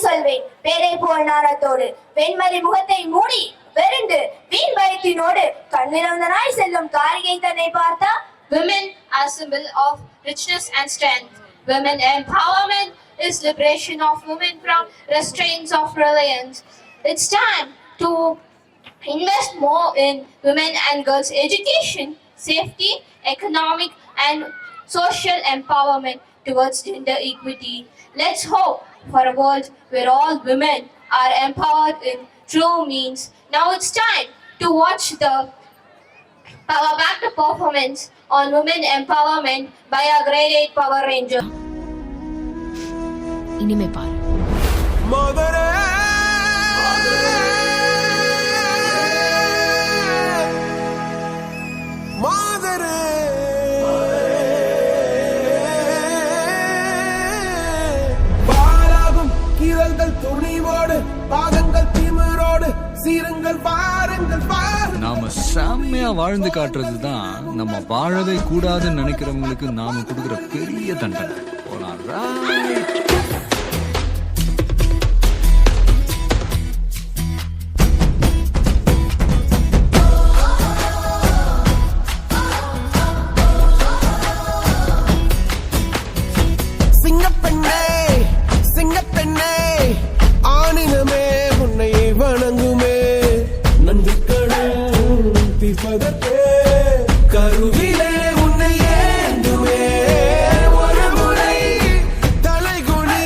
சொல்வேன் பேரை போல் நாரத்தோடு வெண்மதி முகத்தை மூடி வெறுண்டு வீண் பயத்தினோடு கண்ணிறந்த நாய் செல்லும் காரிகை தன்னை பார்த்தா. Women are symbol of richness and strength. Women empowerment is liberation of women from restraints of reliance. It's time to invest more in women and girls' education, safety, economic and social empowerment towards gender equity. Let's hope for a world where all women are empowered in true means. Now it's time to watch the power-packed performance on women empowerment by our grade 8 Power Ranger. இனிமே பாரு. பாலாகும் கீரல்கள் துணிவோடு பாகங்கள் திமிரோடு சீருங்கள் பாருங்கள். நாம செம்மையா வாழ்ந்து காட்டுறது தான் நம்ம வாழவே கூடாதுன்னு நினைக்கிறவங்களுக்கு நாம கொடுக்குற பெரிய தண்டனை. சிங்கப்பெண்ணே சிங்கப்பெண்ணே ஆணினமே உன்னை வணங்குமே நன்றிக்கடன் தீர்ப்பதற்கே கருவிலே உன்னை ஏந்துவே ஒரு முறை தலைகுனி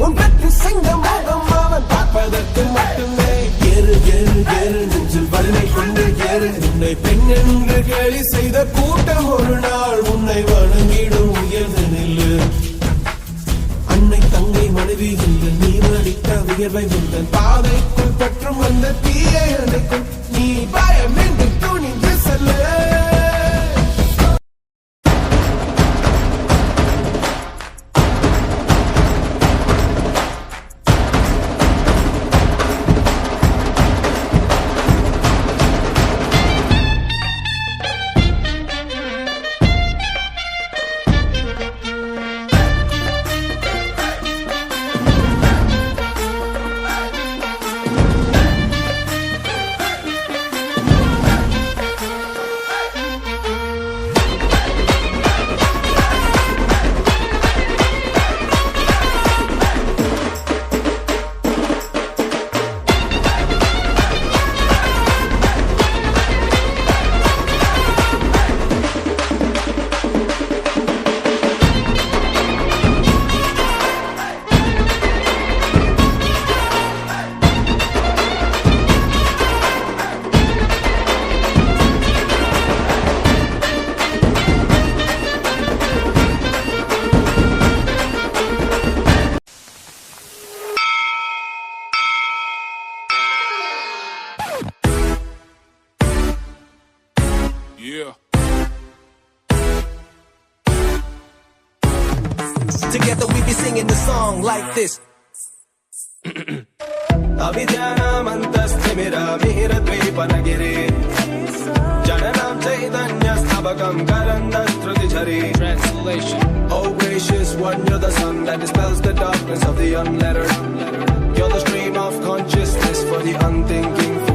உன் பற்றி சிங்க முகம் அவன் பார்ப்பதற்கு மட்டுமே. ஏறு ஏறு ஏறு நெஞ்சில் வலிமை கொண்டு ஏறு உன்னை பெண் என்று கேலி செய்த கூட்டம் ஒரு நாள் உன்னை வணங்கிடும் உயர்ந்து நில்லு. அன்னை தங்கை மனைவி என்று நீ மடித்த உயர்வை உங்கள் பாதைக்குள் பற்றும் வந்த தீயை அணைக்கும் நீ பயமின்றி துணிந்து செல்ல. Yeah. Together we be singing the song like this. Avidyanamantasthamira mihiradvipanagiri Jananam chaitanyasthabakam karandastruti. Translation. Oh gracious one, you're the sun that dispels the darkness of the unlettered. You're the stream of consciousness for the unthinking.